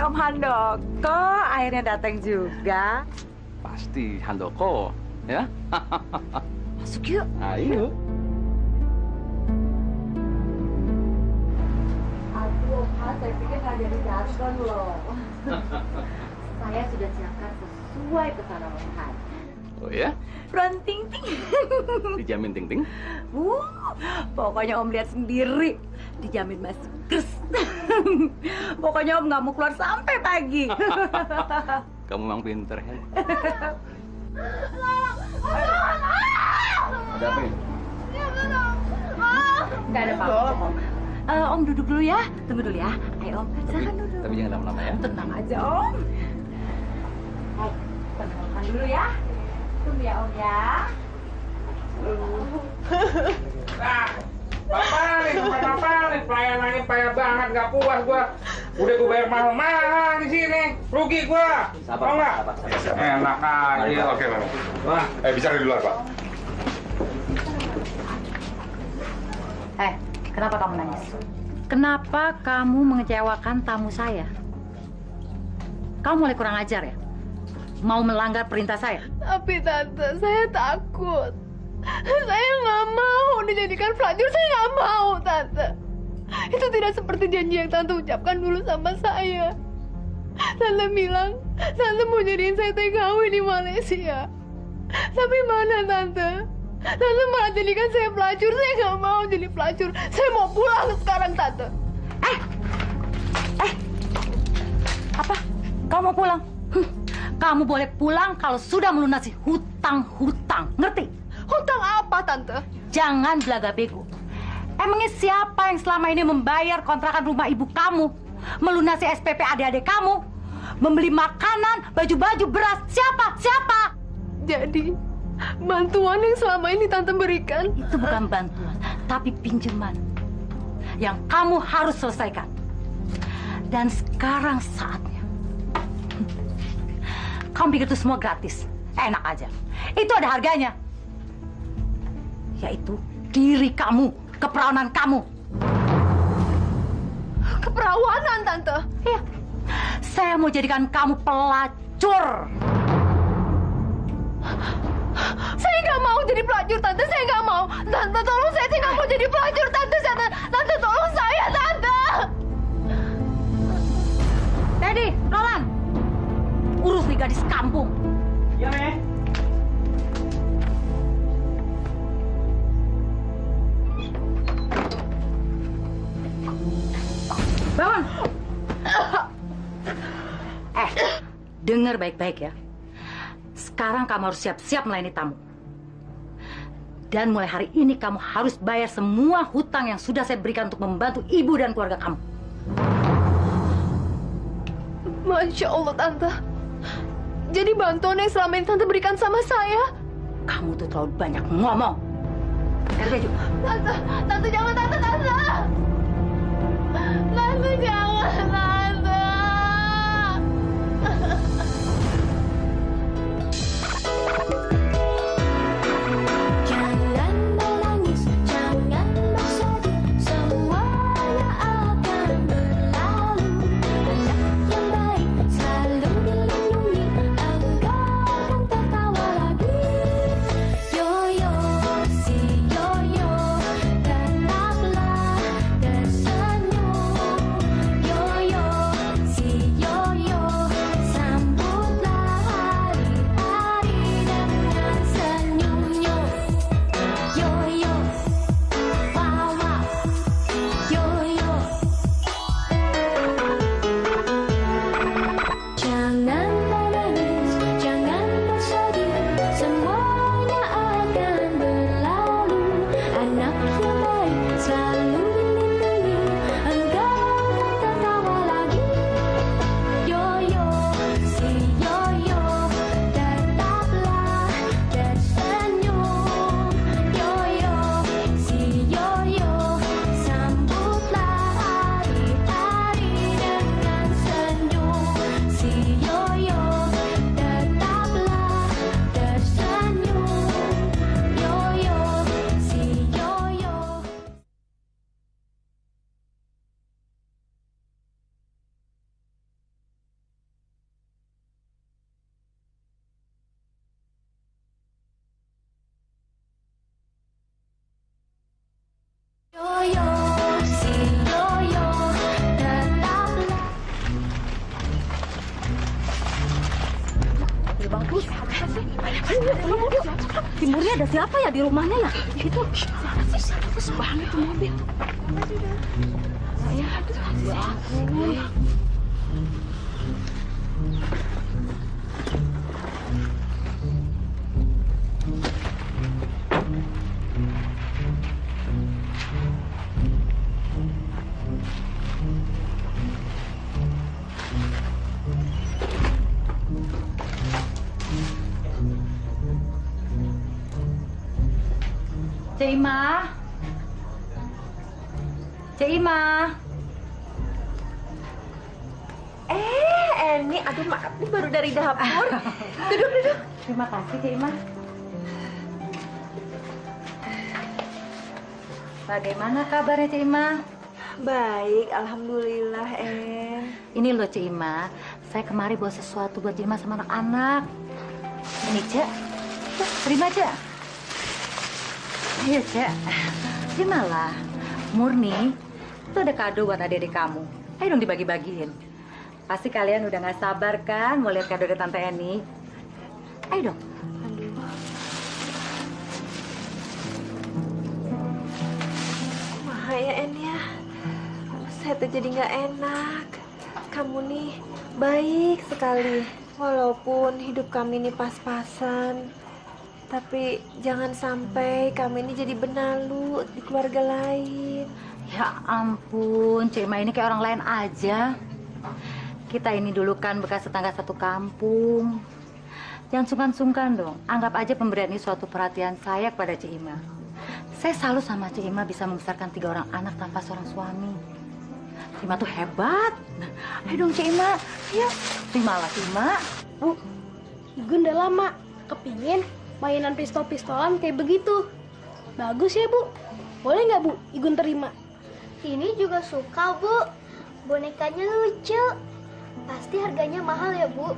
Om Handoko akhirnya datang juga. Pasti Handoko, ya? Masuk yuk. Ayo. Aduh, Om, saya pikir nggak jadi datang loh. Saya sudah siapkan sesuai pesanan Om Han. Oh ya? Ron Ting Ting. Dijamin Ting Ting? Pokoknya Om lihat sendiri. Dijamin masih kers. Pokoknya Om nggak mau keluar sampai pagi. Kamu memang pinter, ya? Ada apa ini? Nggak ada apa-apa, Om. Om duduk dulu ya. Tunggu dulu ya. Ayo, Om. Silakan duduk. Tapi jangan lama-lama ya. Tenang aja, Om. Hai, tenangkan dulu ya. Tunggu ya, Om ya. Nah, Bapak nih, pelayanannya payah banget, nggak puas gua. Udah gua bayar mahal-mahal di sini, rugi gua. Sabar, Tau nggak? sabar. Enak aja. Oke, Pak. Wah, Bicara di luar, Pak. Kenapa kamu nangis? Kenapa kamu mengecewakan tamu saya? Kamu mulai kurang ajar ya? Mau melanggar perintah saya? Tapi Tante, saya takut. Saya nggak mau dijadikan pelacur. Saya nggak mau, Tante. Itu tidak seperti janji yang Tante ucapkan dulu sama saya. Tante bilang, Tante mau jadiin saya TKW di Malaysia. Tapi mana Tante? Tante malah jadikan saya pelacur. Saya nggak mau jadi pelacur. Saya mau pulang sekarang, Tante. Apa? Kamu mau pulang? Kamu boleh pulang kalau sudah melunasi hutang-hutang. Ngerti? Hutang apa, Tante? Jangan belaga bego. Emangnya siapa yang selama ini membayar kontrakan rumah ibu kamu? Melunasi SPP adik-adik kamu? Membeli makanan, baju-baju, beras? Siapa? Siapa? Jadi, bantuan yang selama ini Tante berikan Itu bukan bantuan, tapi pinjaman yang kamu harus selesaikan. Dan sekarang saatnya. Kamu pikir itu semua gratis? Enak aja. Itu ada harganya. Yaitu diri kamu, keperawanan kamu. keperawanan, Tante. Iya. Saya mau jadikan kamu pelacur. Saya nggak mau jadi pelacur, Tante. Saya nggak mau. Tante, tolong saya nggak mau jadi pelacur, Tante. Tante, tolong saya, Tante. Teddy, Roland, urus nih gadis kampung. iya, Meh. Bangun. Dengar baik-baik ya. Sekarang kamu harus siap-siap melayani tamu. Dan mulai hari ini kamu harus bayar semua hutang yang sudah saya berikan untuk membantu ibu dan keluarga kamu. Masya Allah, Tante. Jadi bantuan yang selama ini Tante berikan sama saya. Kamu tuh terlalu banyak ngomong. Ganti baju. Tante jangan, Tante. Tante jangan, Tante. Jangan menangis, jangan bersedih, semuanya akan berlalu. Anak yang baik selalu dilindungi, engkau akan tertawa lagi. Yoyo, si Yoyo, tetaplah tersenyum. Timurnya ada siapa ya di rumahnya ya? Itu siapa sih banget itu mobil? Ya ampun. Cik Ima. Cik Ima. Eni, aduh maaf, ini baru dari dapur. Duduk. Terima kasih Cik Ima. Bagaimana kabarnya Cik Ima? Baik, alhamdulillah, En. Ini loh Cik Ima, saya kemari bawa sesuatu buat Cik Ima sama anak-anak. Ini Cik, terima Cik. Iya Cik, terimalah. Murni, itu ada kado buat adik-adik kamu. Ayo dong dibagi-bagiin. Pasti kalian udah gak sabar kan mau lihat kado dari Tante Eni. Ayo dong. Wah ya En ya, saya tuh jadi nggak enak. Kamu nih baik sekali. Walaupun hidup kami ini pas-pasan, tapi jangan sampai kami ini jadi benalu di keluarga lain. Ya ampun, Cik Ima ini kayak orang lain aja. Kita ini dulu kan bekas tetangga satu kampung. Jangan sungkan-sungkan dong. Anggap aja pemberian ini suatu perhatian saya kepada Cik Ima. Saya salut sama Cik Ima bisa membesarkan 3 orang anak tanpa seorang suami. Cik Ima tuh hebat. Ayo dong Cik Ima, ayo. Terimalah Cik Ima. Bu, Igun udah lama kepingin mainan pistol-pistolan kayak begitu. Bagus ya, Bu. Boleh nggak, Bu, Igun terima? Ini juga suka, Bu. Bonekanya lucu. Pasti harganya mahal ya, Bu.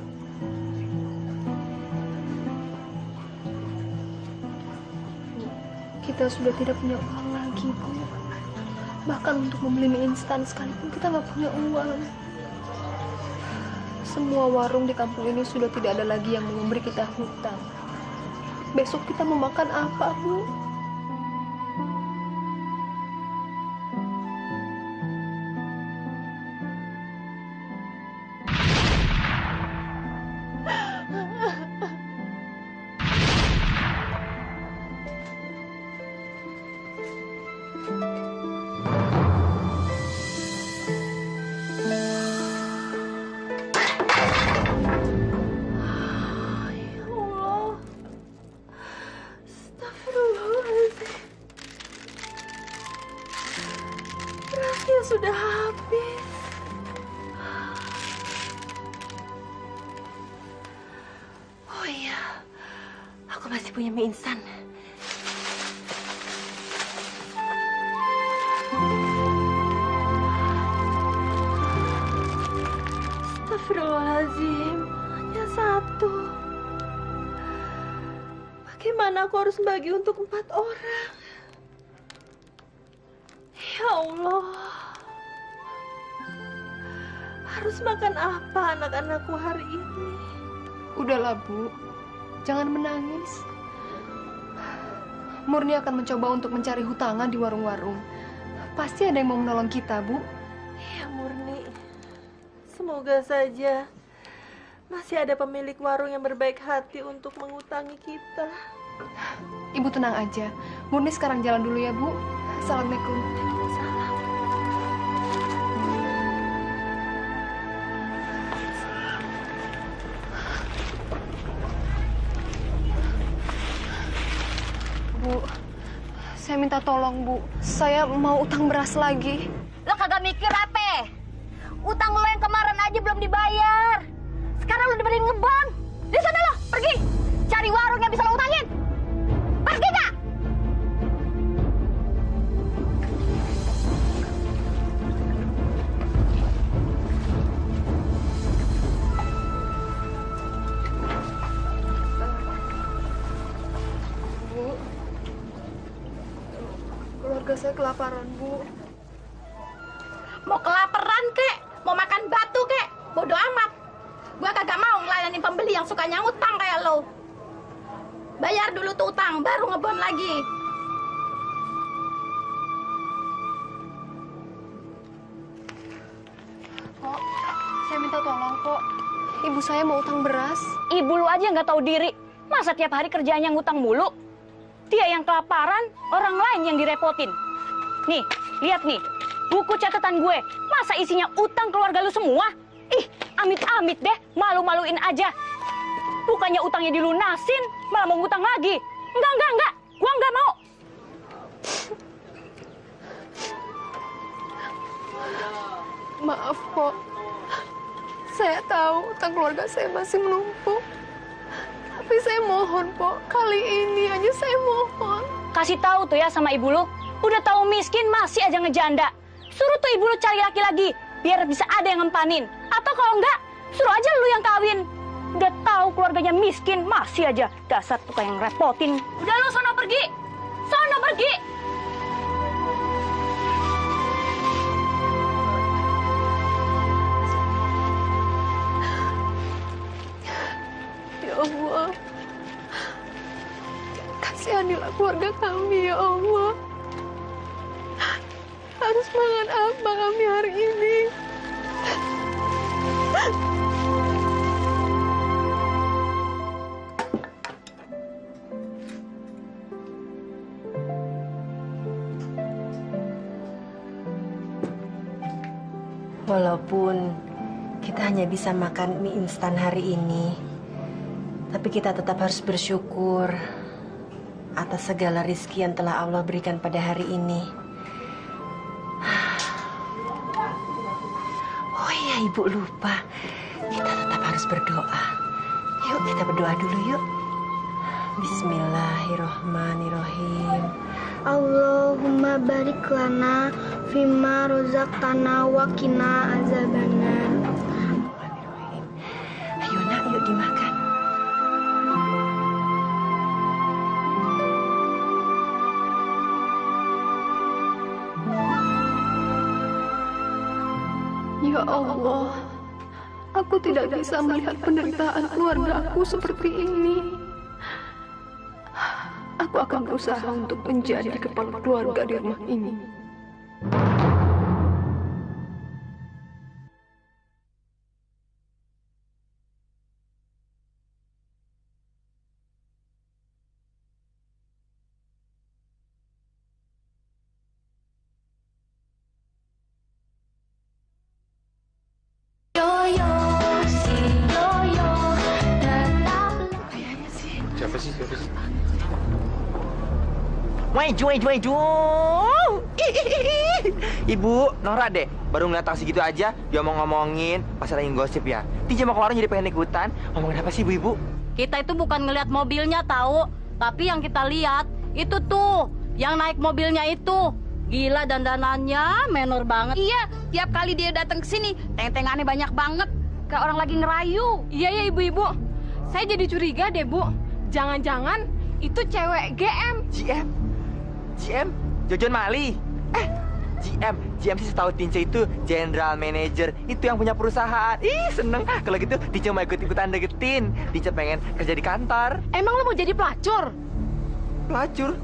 Kita sudah tidak punya uang lagi, Bu. Bahkan untuk membeli mie instan sekalipun kita nggak punya uang. Semua warung di kampung ini sudah tidak ada lagi yang mau memberi kita hutang. Besok kita mau makan apa, Bu? Sudah habis. Oh iya, aku masih punya mie instan. Astagfirullahaladzim, hanya 1. Bagaimana aku harus bagi untuk 4 orang? Ya Allah. Harus makan apa anak-anakku hari ini? Udahlah, Bu. Jangan menangis. Murni akan mencoba untuk mencari hutangan di warung-warung. Pasti ada yang mau menolong kita, Bu. Ya, Murni. Semoga saja masih ada pemilik warung yang berbaik hati untuk mengutangi kita. Ibu tenang aja. Murni sekarang jalan dulu ya, Bu. Assalamualaikum. Bu, saya minta tolong, Bu. Saya mau utang beras lagi. Lo kagak mikir apa? Utang lo yang kemarin aja belum dibayar. Sekarang lo dibeliin ngebon. Di sana lo, pergi. Cari warung yang bisa lo utangin. Pergi gak? Keluarga saya kelaparan, Bu. Mau kelaparan kek, mau makan batu kek, bodo amat. Gua kagak mau ngelayanin pembeli yang sukanya ngutang kayak lo. Bayar dulu tuh utang, baru ngebon lagi. Kok, saya minta tolong kok. Ibu saya mau utang beras. Ibu lu aja nggak tahu diri. Masa tiap hari kerjanya ngutang mulu? Dia yang kelaparan, orang lain yang direpotin. Nih, lihat nih. Buku catatan gue. Masa isinya utang keluarga lu semua? Ih, amit-amit deh. Malu-maluin aja. Bukannya utangnya dilunasin, malah mau ngutang lagi. Enggak. Gua nggak mau. Maaf, Pok. Saya tahu utang keluarga saya masih menumpuk. Tapi saya mohon, Pok. Kali ini aja saya mohon. Kasih tahu tuh ya sama ibu lu. Udah tahu miskin masih aja ngejanda. Suruh tuh ibu lu cari laki lagi. Biar bisa ada yang ngempanin. Atau kalau enggak, suruh aja lu yang kawin. Udah tahu keluarganya miskin masih aja. Dasar tukang yang repotin. Udah lu sono pergi. Sono pergi. Ya Allah. Kasihanilah keluarga kami, ya Allah. Harus makan apa kami hari ini? Walaupun kita hanya bisa makan mie instan hari ini, tapi kita tetap harus bersyukur atas segala rizki yang telah Allah berikan pada hari ini. Oh iya, Ibu lupa. Kita tetap harus berdoa. Yuk, kita berdoa dulu yuk. Bismillahirrohmanirrohim. Allahumma barik lana fima rozaqtana wa qina azabannar. Bismillahirrohmanirrohim. Ayo nak, yuk dimakan. Ya Allah, aku tidak bisa melihat penderitaan keluarga aku seperti ini. Aku akan berusaha untuk menjadi kepala keluarga di rumah ini. Siapa sih? Maju. Ibu, norak deh. Baru ngeliat taksi gitu aja, dia mau ngomongin pas lagi gosip ya. Tija mau keluar jadi pengen ikutan. Ngomongin apa sih ibu-ibu? Kita itu bukan ngelihat mobilnya tahu, tapi yang kita lihat itu tuh, yang naik mobilnya itu. Gila dandanannya, menor banget. Iya, tiap kali dia datang ke sini, teng-tengannya banyak banget. Kayak orang lagi ngerayu. Iya ya ibu-ibu, saya jadi curiga deh Bu. Jangan-jangan itu cewek GM. GM? Jojon Mali? GM sih setahu Tinca itu General Manager. Itu yang punya perusahaan. Ih, seneng. Kalau gitu Tinca mau ikut-ikutan deketin. Tinca pengen kerja di kantor. Emang lo mau jadi pelacur? Pelacur?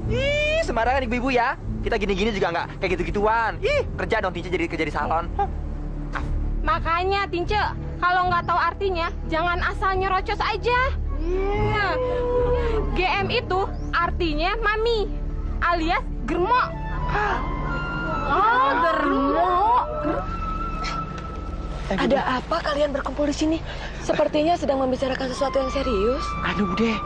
Ih, sembarangan ibu-ibu ya. Kita gini-gini juga nggak kayak gitu-gituan. Ih, kerja dong Tinca jadi kerja di salon. Makanya Tinca, kalau nggak tahu artinya, jangan asal nyerocos aja. GM itu artinya mami, alias germo. Oh, germo. Ada apa kalian berkumpul di sini? Sepertinya sedang membicarakan sesuatu yang serius. Aduh deh,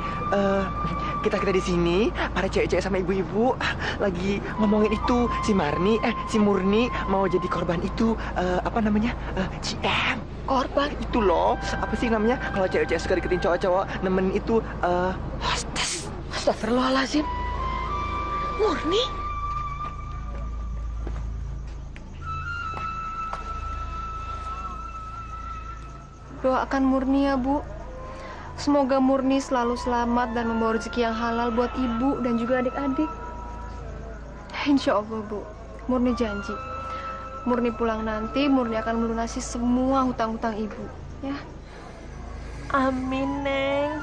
kita di sini, para cewek-cewek sama ibu-ibu lagi ngomongin itu si Murni mau jadi korban itu apa namanya GM. Korban? Itu loh, apa sih namanya kalau cewek-cewek suka deketin cowok-cowok nemenin itu hostess. Astagfirullahaladzim. Murni? Doakan Murni ya Bu. Semoga Murni selalu selamat dan membawa rezeki yang halal buat ibu dan juga adik-adik. Insya Allah Bu, Murni janji. Murni pulang nanti, Murni akan melunasi semua hutang-hutang ibu. Ya. Amin, Neng.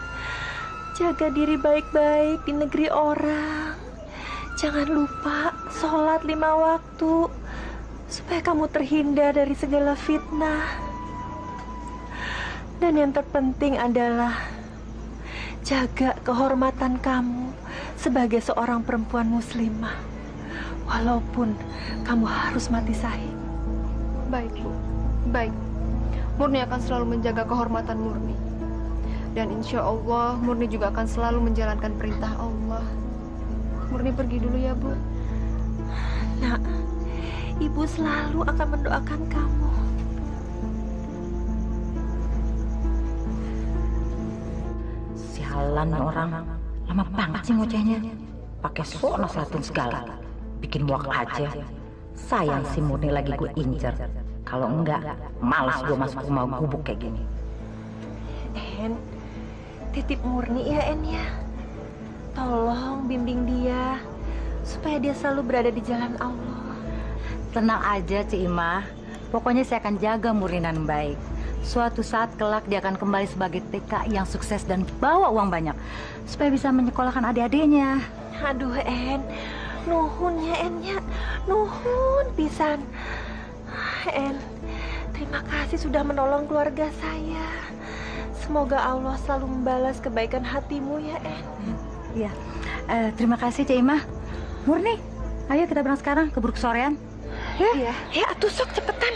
Jaga diri baik-baik di negeri orang. Jangan lupa sholat 5 waktu, supaya kamu terhindar dari segala fitnah. Dan yang terpenting adalah jaga kehormatan kamu sebagai seorang perempuan muslimah. Walaupun kamu harus mati syahid. Baik, Bu. Baik. Murni akan selalu menjaga kehormatan Murni. Dan insya Allah, Murni juga akan selalu menjalankan perintah Allah. Murni pergi dulu ya, Bu. Nak, Ibu selalu akan mendoakan kamu. Sialan nih orang. Lama banget sih ngocehnya. Pakai sok nasihatin segala. Bikin muak aja. Sayang si Murni lagi gue incer. Kalau enggak, malas gue masuk rumah gubuk kayak gini. En, titip Murni ya, En ya. Tolong bimbing dia supaya dia selalu berada di jalan Allah. Tenang aja, Cik Imah. Pokoknya saya akan jaga Murni dengan baik. Suatu saat kelak dia akan kembali sebagai TKI yang sukses dan bawa uang banyak. Supaya bisa menyekolahkan adik-adiknya. Aduh, En. Nuhun ya, En ya. Nuhun pisan. En, terima kasih sudah menolong keluarga saya. Semoga Allah selalu membalas kebaikan hatimu ya, En. Iya. Terima kasih, Cik Imah. Murni, ayo kita berangkat sekarang keburu kesorean. Ya, ya, atuh sok cepetan.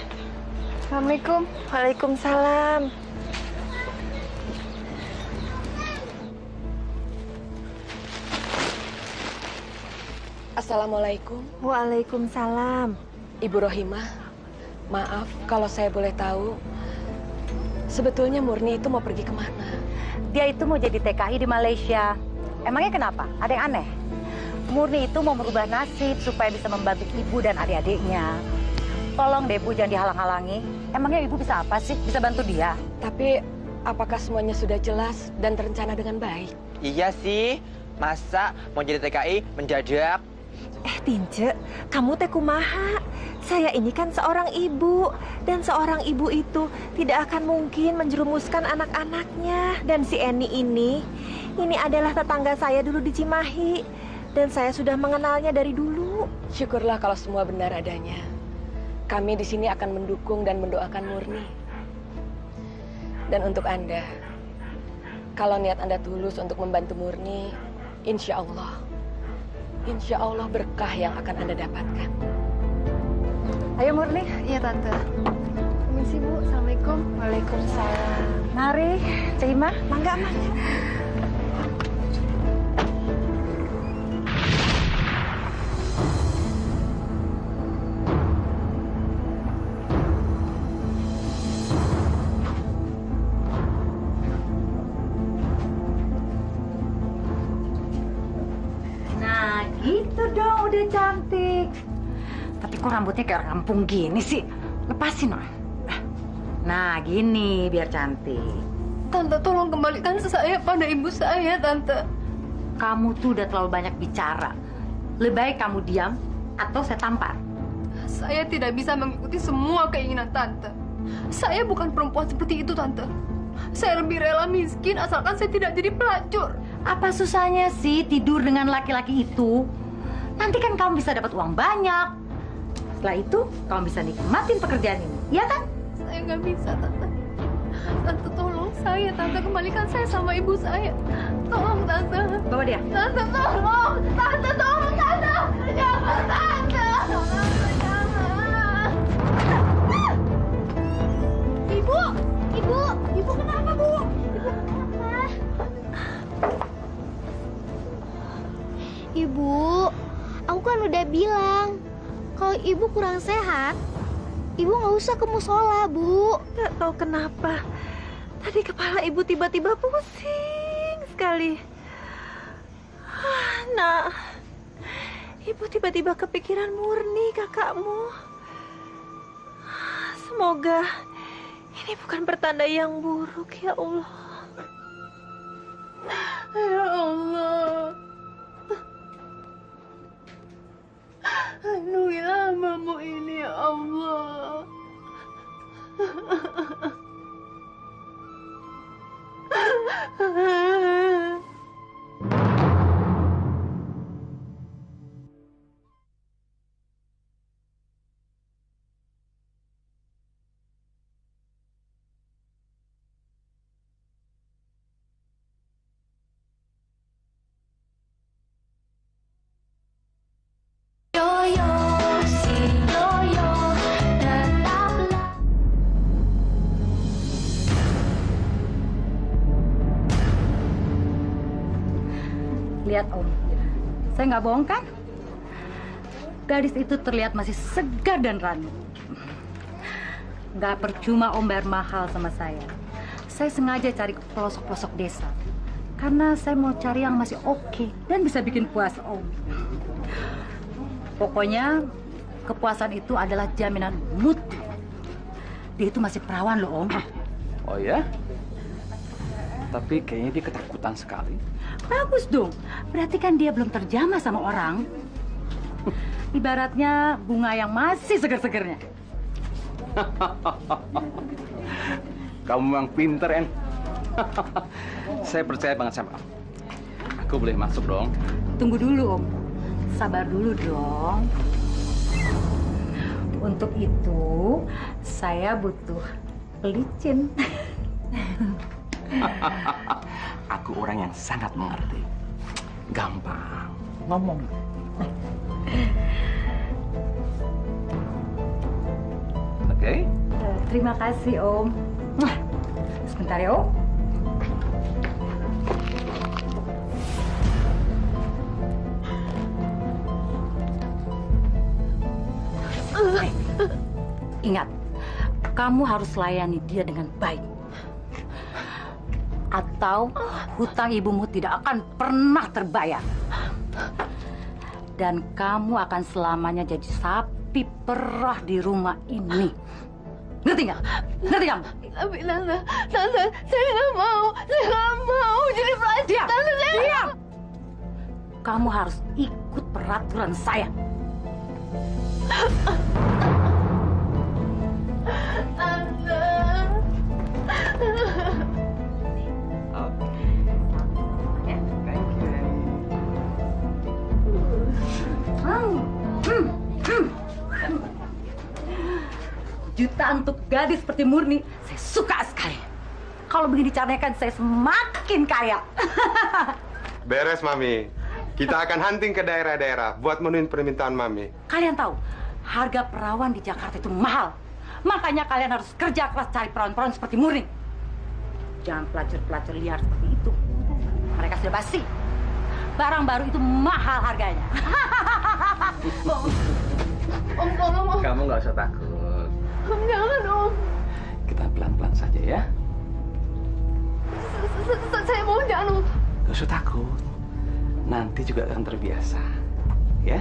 Assalamualaikum. Waalaikumsalam. Assalamualaikum. Waalaikumsalam. Ibu Rohimah, maaf kalau saya boleh tahu, sebetulnya Murni itu mau pergi kemana? Dia itu mau jadi TKI di Malaysia. Emangnya kenapa? Ada yang aneh? Murni itu mau merubah nasib supaya bisa membantu ibu dan adik-adiknya. Tolong deh, Bu, jangan dihalang-halangi. Emangnya ibu bisa apa sih? Bisa bantu dia? Tapi apakah semuanya sudah jelas dan terencana dengan baik? Iya sih. Masa mau jadi TKI mendadak? Tince, kamu teh kumaha? Saya ini kan seorang ibu, dan seorang ibu itu tidak akan mungkin menjerumuskan anak-anaknya. Dan si Eni ini adalah tetangga saya dulu di Cimahi, dan saya sudah mengenalnya dari dulu. Syukurlah kalau semua benar adanya. Kami di sini akan mendukung dan mendoakan Murni. Dan untuk Anda, kalau niat Anda tulus untuk membantu Murni, insya Allah berkah yang akan Anda dapatkan. Ayo, Murni. Iya, Tante. Permisi, Bu. Assalamualaikum. Waalaikumsalam. Mari, Cik Imah. Mangga. Nah, gitu dong, udah cantik. Tapi kok rambutnya kayak orang kampung gini sih? Lepasin, Noh. Nah, gini biar cantik. Tante, tolong kembalikan saya pada ibu saya, Tante. Kamu tuh udah terlalu banyak bicara. Lebih baik kamu diam atau saya tampar. Saya tidak bisa mengikuti semua keinginan Tante. Saya bukan perempuan seperti itu, Tante. Saya lebih rela miskin asalkan saya tidak jadi pelacur. Apa susahnya sih tidur dengan laki-laki itu? Nanti kan kamu bisa dapat uang banyak. Setelah itu, kamu bisa nikmatin pekerjaan ini. Iya kan? Saya nggak bisa, Tante. Tante, tolong saya. Tante, kembalikan saya sama ibu saya. Tolong, Tante. Bawa dia. Tante, tolong. Tante, tolong, Tante. Jangan, Tante. Jangan. Ibu kenapa, Bu? Ibu, aku kan udah bilang kalau ibu kurang sehat, ibu nggak usah ke musola, Bu. Nggak tahu kenapa, tadi kepala ibu tiba-tiba pusing sekali. Nah, ibu tiba-tiba kepikiran Murni, kakakmu. Semoga ini bukan pertanda yang buruk, ya Allah. Ya Allah. Lindungilah hamba-Mu ini, ya Allah. Lihat Om, saya nggak bohong kan? Gadis itu terlihat masih segar dan rani. Nggak percuma Om bayar mahal sama saya. Saya sengaja cari ke pelosok-pelosok desa. Karena saya mau cari yang masih oke dan bisa bikin puas Om. Pokoknya kepuasan itu adalah jaminan mutu. Dia itu masih perawan loh Om. Oh ya? Tapi kayaknya dia ketakutan sekali. Bagus dong. Berarti kan dia belum terjamah sama orang. Ibaratnya bunga yang masih seger-segernya. Kamu memang pinter, En. Saya percaya banget sama kamu. Aku boleh masuk dong? Tunggu dulu, Om. Sabar dulu dong. Untuk itu, saya butuh pelicin. Aku orang yang sangat mengerti. Gampang ngomong. Oke? Terima kasih, Om. Sebentar ya, Om. Ingat, kamu harus layani dia dengan baik. Atau hutang ibumu tidak akan pernah terbayar. Dan kamu akan selamanya jadi sapi perah di rumah ini. Ngerti nggak? Ngerti kamu? Tapi Tante, saya nggak mau jadi pelacur. Diam! Tante, saya Diam! Kamu harus ikut peraturan saya. Tante. Jutaan untuk gadis seperti Murni, saya suka sekali. Kalau begini caranya kan saya semakin kaya. Beres, Mami. Kita akan hunting ke daerah-daerah buat menuhin permintaan Mami. Kalian tahu, harga perawan di Jakarta itu mahal. Makanya kalian harus kerja keras cari perawan-perawan seperti Murni. Jangan pelacur-pelacur liar seperti itu. Mereka sudah basi. Barang baru itu mahal harganya. Om. Kamu nggak usah takut. Om, jangan, Om. Kita pelan-pelan saja ya. Saya mau jangan, Om. Gak usah takut. Nanti juga akan terbiasa. Ya?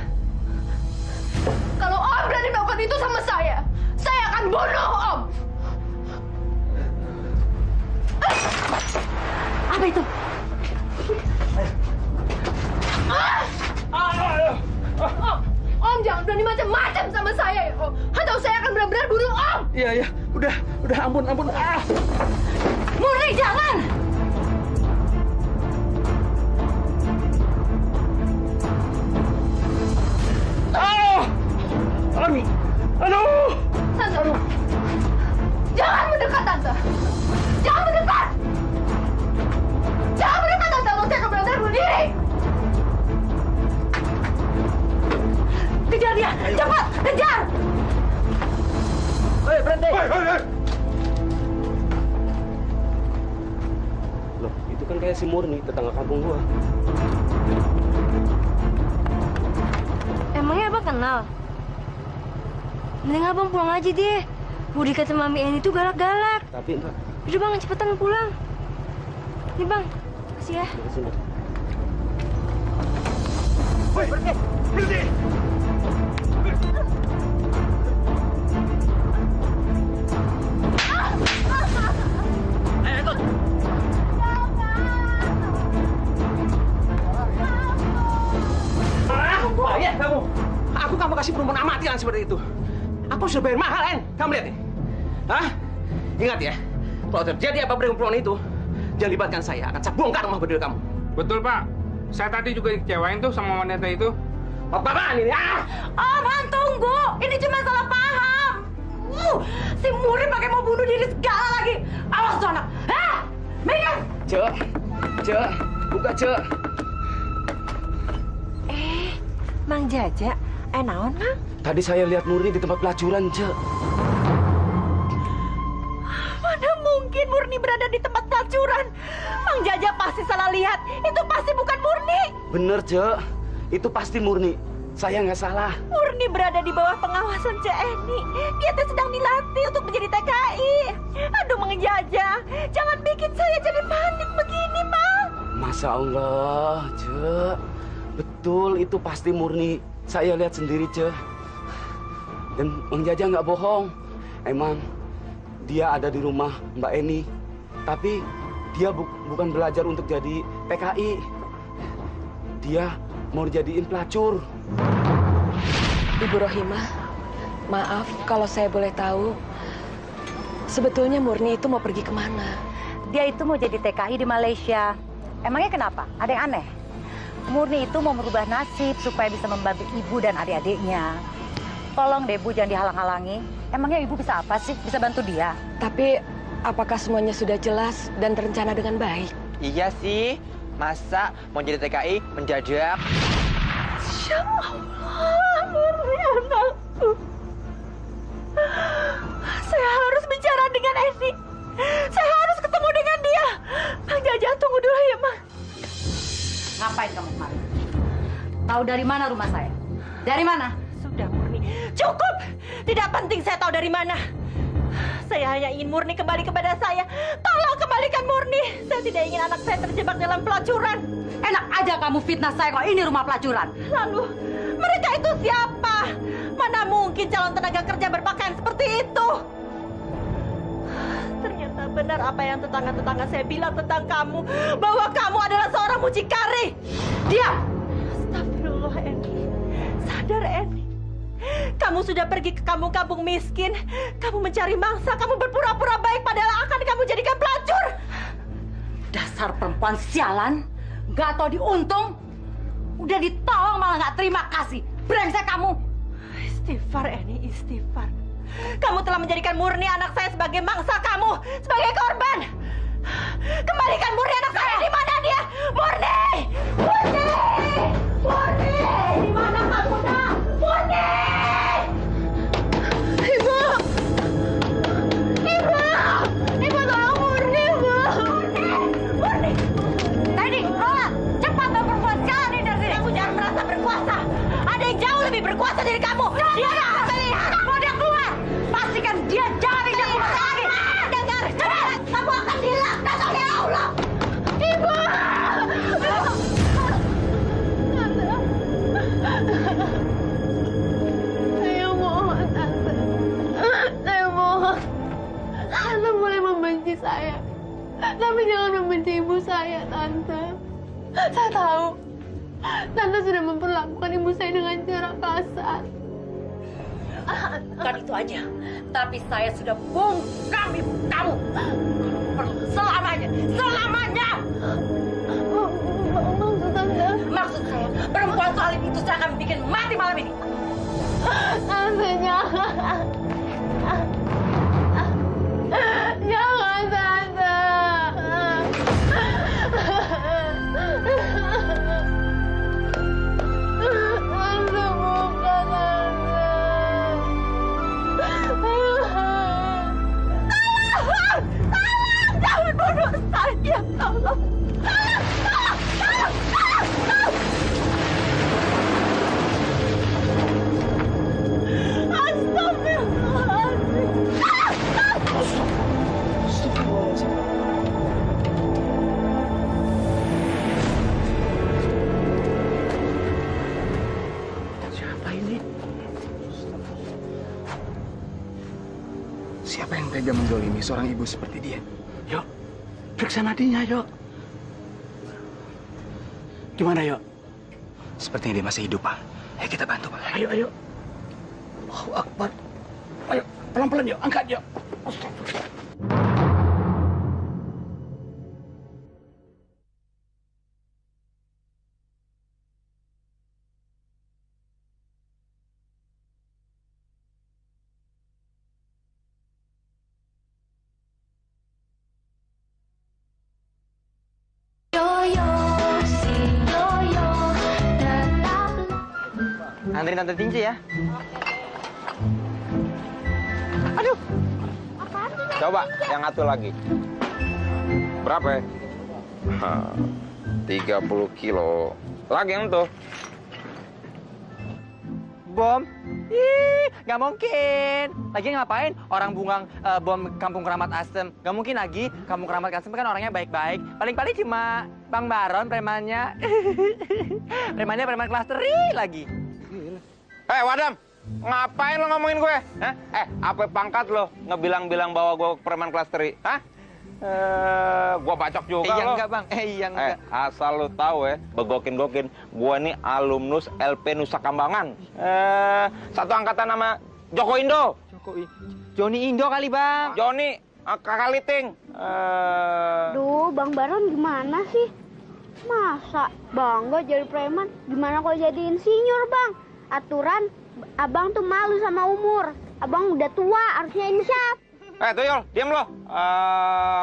Kalau Om berani melakukan itu sama saya akan bunuh Om. Apa itu? Om jangan berani macam-macam sama saya ya Om. Atau saya akan benar-benar bunuh Om. Iya. Udah, ampun. Murni, jangan! Aduh! Tante, jangan mendekat, Tante. Jangan mendekat. Jangan mendekat, Tante. Atau saya akan benar-benar bunuh diri. Kejar dia! Cepat! Kejar! Hei, berhenti! Hei! Loh, itu kan kayak si Murni, tetangga kampung gua. Emangnya Abang kenal? Mending Abang pulang aja deh. Mau dikata Mami Eni itu galak-galak. Tapi enggak. Udah Bang, cepetan pulang. Nih Bang, kasih ya. Hei, berhenti! Bayar kamu. Kamu kasih perempuan amatiran seperti itu. Aku sudah bayar mahal, En. Kamu lihat nih. Hah? Ingat ya, kalau terjadi apa-apa dengan perempuan itu, jangan libatkan saya. Akan saya bongkar rumah berdua kamu. Betul, Pak. Saya tadi juga dikecewain tuh sama wanita itu. Apa-apaan ini? Om, tunggu. Ini cuma salah paham. Si Murni pakai mau bunuh diri segala lagi. Awas tuh anak. Hah? Minggir! Cek. Buka, Cek. Mang Jaja, naon, Mang? Tadi saya lihat Murni di tempat pelacuran, Cek. Mana mungkin mungkin Murni berada di tempat pelacuran. Mang Jaja pasti salah lihat. Itu pasti bukan Murni. Bener, Ce. Itu pasti Murni. Saya nggak salah. Murni berada di bawah pengawasan Cek Eni. Dia teh sedang dilatih untuk menjadi TKI. Aduh, Mang Jaja, jangan bikin saya jadi panik begini, Mang. Masya Allah, Ce. Betul, itu pasti Murni. Saya lihat sendiri, Ce. Dan Mang Jaja nggak bohong. Emang dia ada di rumah Mbak Eni. Tapi dia bukan belajar untuk jadi TKI. Dia mau dijadiin pelacur. Ibu Rohimah, maaf kalau saya boleh tahu, sebetulnya Murni itu mau pergi kemana? Dia itu mau jadi TKI di Malaysia. Emangnya kenapa? Ada yang aneh? Murni itu mau merubah nasib supaya bisa membantu ibu dan adik-adiknya. Tolong deh, Bu, jangan dihalang-halangi. Emangnya ibu bisa apa sih? Bisa bantu dia? Tapi apakah semuanya sudah jelas dan terencana dengan baik? Iya sih. Masa mau jadi TKI mendadak? Masya Allah, Murni anakku. Saya harus bicara dengan Eni. Saya harus ketemu dengan dia. Mang Jaja, tunggu dulu ya, Mang. Ngapain kamu kemari? Tahu dari mana rumah saya? Dari mana? Sudah, Murni. Cukup! Tidak penting saya tahu dari mana. Saya hanya ingin Murni kembali kepada saya. Tolong kembalikan Murni. Saya tidak ingin anak saya terjebak dalam pelacuran. Enak aja kamu fitnah saya kalau ini rumah pelacuran. Lalu, mereka itu siapa? Mana mungkin calon tenaga kerja berpakaian seperti itu? Ternyata benar apa yang tetangga-tetangga saya bilang tentang kamu. Bahwa kamu adalah seorang mucikari. Diam! Astagfirullah, Eni. Sadar, Eni. Kamu sudah pergi ke kampung-kampung miskin. Kamu mencari mangsa. Kamu berpura-pura baik padahal akan kamu jadikan pelacur. Dasar perempuan sialan. Gak tau diuntung. Udah ditolong malah gak terima kasih. Brengsek kamu. Istighfar, Eni, istighfar. Kamu telah menjadikan Murni anak saya sebagai mangsa kamu. Sebagai korban. Kembalikan Murni anak saya. Di mana dia? Murni! Murni! Murni! Di mana kamu, nak? Murni! Ibu! Ibu! Ibu tolong Murni, Ibu! Murni! Murni! Tadi, Roland, cepat bawa perempuan sialan ini dari sini. Kamu jangan merasa berkuasa. Ada yang jauh lebih berkuasa dari kamu. Dia akan melihat. Mau dia keluar. Pastikan dia jangan injak rumah saya lagi. Dengar, cepat. Kamu akan dilaknat oleh Allah. Ibu! Saya mohon, Tante. Saya mohon. Tante boleh membenci saya. Tapi jangan membenci ibu saya, Tante. Saya tahu. Tante sudah memperlakukan ibu saya dengan cara kasar. Bukan itu aja. Tapi saya sudah bungkam ibu kamu. Perlu selamanya. Selamanya! Maksud Tante? Maksud saya, perempuan soal itu saya akan bikin mati malam ini. Tante, jangan. Jangan, Tante. Tante, bukan, Tante. Tolong! Jangan bunuh saya, tolong! Siapa ini? Siapa yang tega mendolimi seorang ibu seperti dia? Yuk, periksa nadinya, yuk. Gimana, yuk? Sepertinya dia masih hidup, Pak. Ayo kita bantu, Pak. Ayo, ayo. Allahu Akbar. Ayo, pelan-pelan, yuk. Angkat, yuk. Astagfirullah. Anterin Tante Tinci ya. Aduh. Apaan tuh, Coba yang satu lagi. Berapa? 30 kilo. Lagi yang tuh. Bom? Ih, nggak mungkin. Lagi ngapain orang bungang bom Kampung Keramat Asem? Nggak mungkin lagi. Kampung Keramat Asem kan orangnya baik-baik. Paling-paling cuma Bang Baron premannya. Premannya preman kelas 3 lagi. Wadam, ngapain lo ngomongin gue? Hah? Apa pangkat lo ngebilang-bilang bahwa gue preman kelas 3? Hah? Gua bacok juga Iya lo. enggak, Bang. Iya enggak. Asal lo tahu ya, begokin-gokin. Gua nih alumnus LP Nusa Kambangan. Satu angkatan sama Joko Indo. Joni Indo kali, Bang. Joni, Kakak Liting. Duh, Bang Baron gimana sih? Masa bangga jadi preman? Gimana kalau jadi insinyur, Bang? Aturan, abang tuh malu sama umur. Abang udah tua, harusnya insaf. Tuyul, diam lo.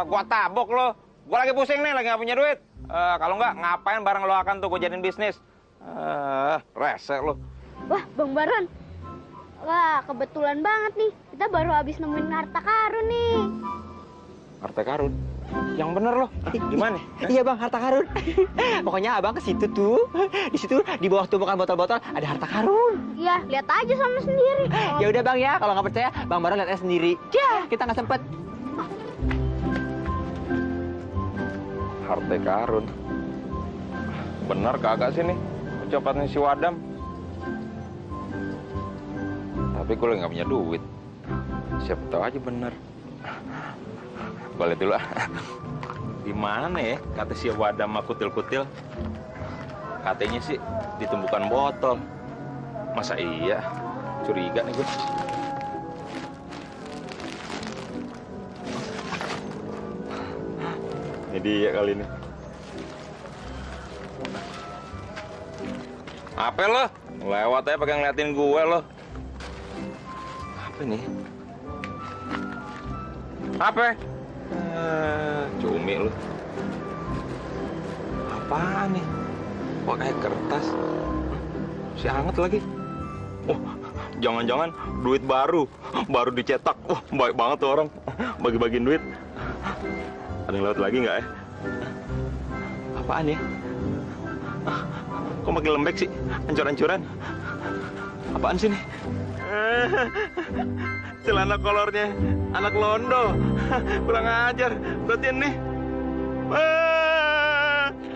Gua tabok lo. Gua lagi pusing nih, lagi nggak punya duit. Kalau nggak, ngapain barang lo akan tuh gua jadiin bisnis? Rese lo. Wah, Bang Baron. Wah, kebetulan banget nih. Kita baru habis nemuin harta karun nih. Harta karun? Yang bener lo. Gimana? Iya, Bang, harta karun. Pokoknya abang ke situ tuh. Di situ di bawah tumpukan botol-botol ada harta karun. Iya, lihat aja sama sendiri. Ya udah, Bang ya. Kalau nggak percaya, Bang Baron lihat aja sendiri. Ya, kita nggak sempet. Harta karun. Bener kagak sih nih ucapannya si Wadam? Tapi gue lagi nggak punya duit. Siapa tahu aja bener. Boleh dulu. Di mana ya kata si Wadam mah kutil-kutil? Katanya sih ditumbukan botol. Masa iya? Curiga nih gue. Ini dia kali ini. Apa lo? Lewat aja pakai ngeliatin gue lo. Apa nih? Apa? Cumi lu. Apaan nih? Kok kayak kertas? Si hangat lagi. Oh, jangan-jangan duit baru dicetak. Wah, baik banget tuh orang. Bagi-bagiin duit. Ada yang lewat lagi nggak ya? Apaan ya? Kok makin lembek sih? Ancur-ancuran. Apaan sih nih? Celana kolornya anak londo. Kurang ajar. Berarti nih.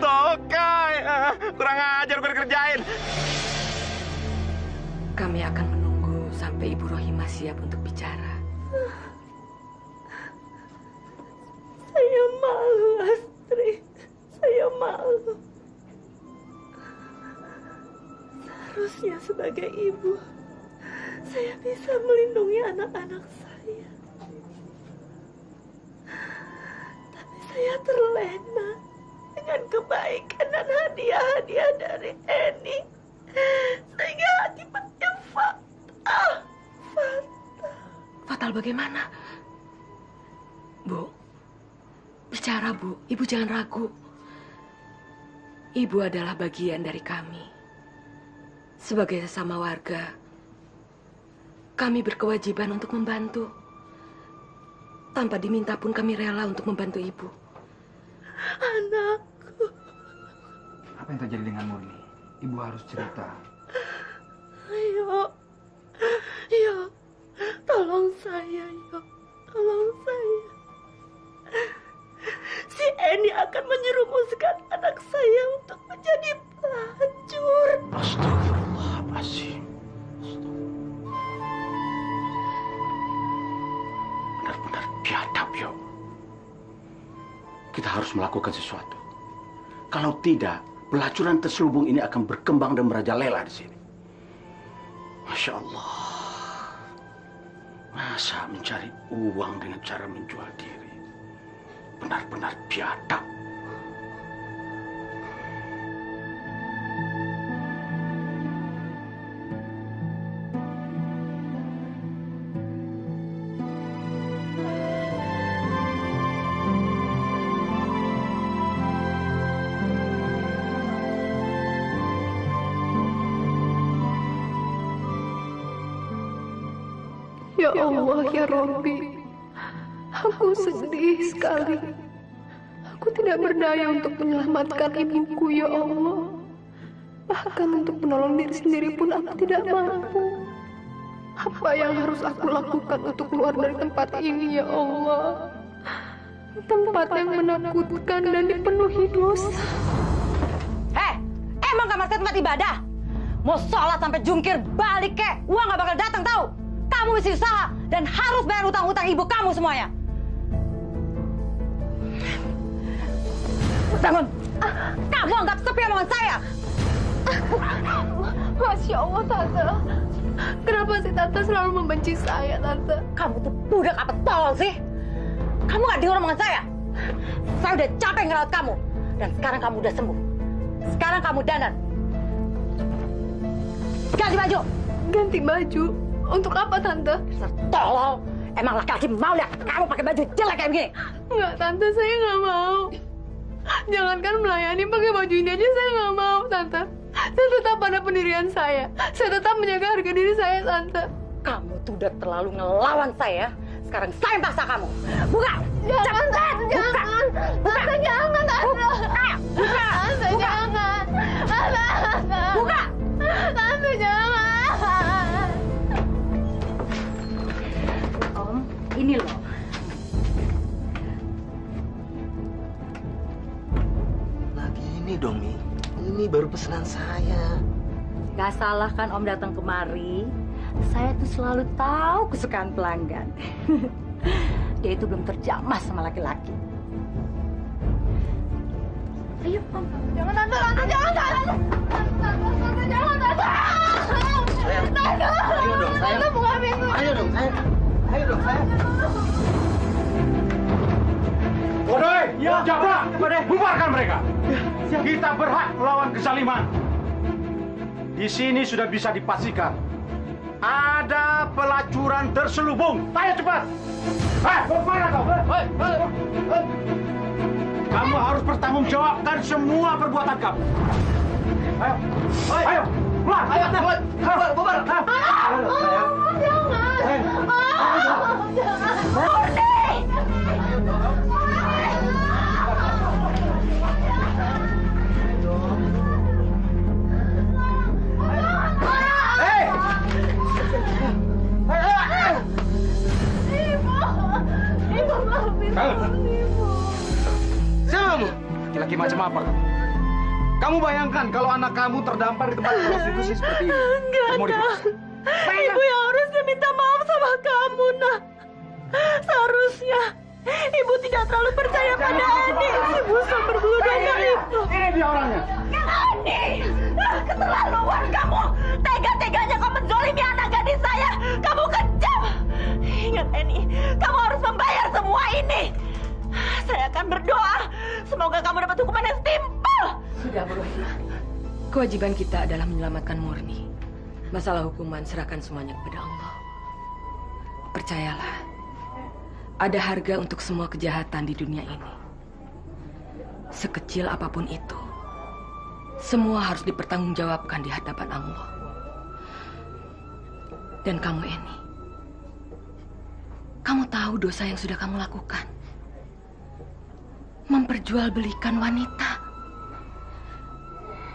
Tokai. Kurang ajar gue dikerjain. Kami akan menunggu sampai Ibu Rohimah siap untuk bicara. Saya malu, Astrid. Saya malu. Seharusnya sebagai ibu, saya bisa melindungi anak-anak saya. Tapi saya terlena dengan kebaikan dan hadiah-hadiah dari Eni. Sehingga akibatnya fatal. Fatal bagaimana? Bu, bicara Bu. Ibu jangan ragu. Ibu adalah bagian dari kami. Sebagai sesama warga, kami berkewajiban untuk membantu. Tanpa diminta pun kami rela untuk membantu Ibu. Anakku. Apa yang terjadi dengan Murni? Ibu harus cerita. Yo, tolong saya, Yo. Tolong saya. Si Eni akan menyerumuskan anak saya untuk menjadi pelacur. Astagfirullahaladzim. Benar-benar biadab, Yo. Kita harus melakukan sesuatu. Kalau tidak, pelacuran terselubung ini akan berkembang dan merajalela di sini. Masya Allah. Masa mencari uang dengan cara menjual diri? Benar-benar biadab. Ya Allah, ya Rabbi. Aku sedih sekali. Aku tidak berdaya untuk menyelamatkan ibuku, ya Allah. Bahkan untuk menolong diri sendiri pun aku tidak mampu. Apa yang harus aku lakukan untuk keluar dari tempat ini, ya Allah? Tempat yang menakutkan dan dipenuhi dosa. Emang kamar saya tempat ibadah? Mau sholat sampai jungkir balik kek, uang gak bakal datang tahu. Kamu mesti usaha dan harus bayar utang-utang ibu kamu semuanya. Bangun! Kamu anggap sepi omongan saya? Masya Allah, Tante. Kenapa sih Tante selalu membenci saya, Tante? Kamu tuh budak apa tolol sih? Kamu gak dengar omongan saya? Saya udah capek ngerawat kamu. Dan sekarang kamu udah sembuh. Sekarang kamu dandan. Ganti baju. Ganti baju? Untuk apa, Tante? Tolol. Emang laki-laki mau lihat kamu pakai baju jelek kayak begini? Enggak, Tante. Saya nggak mau. Jangankan melayani pakai baju ini aja saya nggak mau, Tante. Saya tetap pada pendirian saya. Saya tetap menjaga harga diri saya, Tante. Kamu tuh udah terlalu ngelawan saya. Sekarang saya yang paksa kamu. Buka! Jangan, Tante, jangan. Tante, jangan, Tante. Buka! Tante, jangan. Buka! Tante, jangan. Om, ini loh. Lagi ini dong, Mi. Ini baru pesanan saya. Gak salah kan Om datang kemari. Saya tuh selalu tahu kesukaan pelanggan. Dia itu belum terjamah sama laki-laki. Ayo, Om. Jangan, Tante, Tante, jangan, Tante. Tante, jangan, Tante. Tante. Ayo dong, sayang. Tante, buka pintu. Ayo dong, sayang. Ayo dong, sayang. Bodoh, Jabra, bubarkan mereka. Kita berhak melawan kezaliman. Di sini sudah bisa dipastikan ada pelacuran terselubung. Ayo cepat. Kemana kau? Kamu harus bertanggungjawabkan semua perbuatan kamu. Ayo, ayo, keluar. Ayo, bubar. Siapa kamu? Laki macam apa kamu? Kamu bayangkan kalau anak kamu terdampar di tempat prostitusi seperti ini. Enggak, Nak. Ibu yang harusnya minta maaf sama kamu, Nak. Seharusnya Ibu tidak terlalu percaya pada Ani, si busuk berbulu domba itu. Ini dia orangnya. Ani, keterlaluan kamu. Tega-teganya kamu menzolimi anak gadis saya. Kamu kejam. Ingat, Ani, kamu harus membayar semua ini. Saya akan berdoa. Semoga kamu dapat hukuman yang setimpal. Sudah, Bu. Kewajiban kita adalah menyelamatkan Murni. Masalah hukuman serahkan semuanya kepada Allah. Percayalah, ada harga untuk semua kejahatan di dunia ini. Sekecil apapun itu, semua harus dipertanggungjawabkan di hadapan Allah. Dan kamu, Eni, kamu tahu dosa yang sudah kamu lakukan. Memperjualbelikan wanita.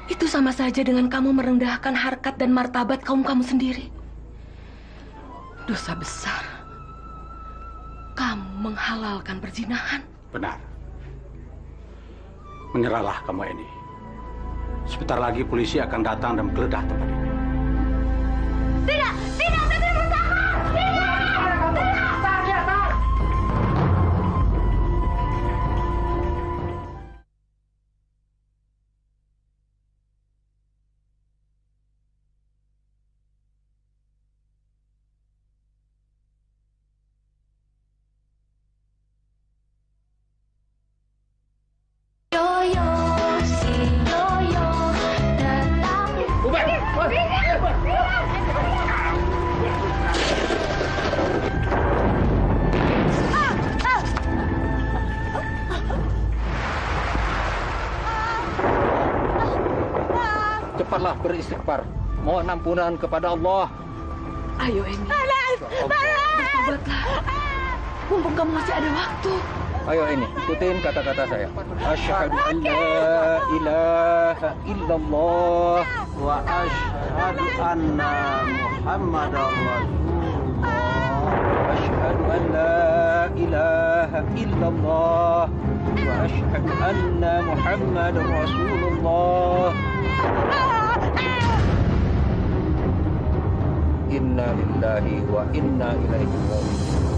Itu sama saja dengan kamu merendahkan harkat dan martabat kaum kamu sendiri. Dosa besar. Kamu menghalalkan perzinahan. Benar. Menyerahlah kamu ini. Sebentar lagi polisi akan datang dan menggeledah tempat ini. Tidak, tidak, saya tidak bersalah. Cepatlah beristighfar, mohon ampunan kepada Allah. Ayo, Eni. Bertobatlah. Mumpung kamu masih ada waktu. Ayo ini, ikutin kata-kata saya. Asyhadu an la ilaha illallah wa asyhadu anna Muhammadar Rasulullah. Asyhadu an la ilaha illallah wa asyhadu anna Muhammadar Rasulullah. Inna lillahi wa inna ilaihi raji'un.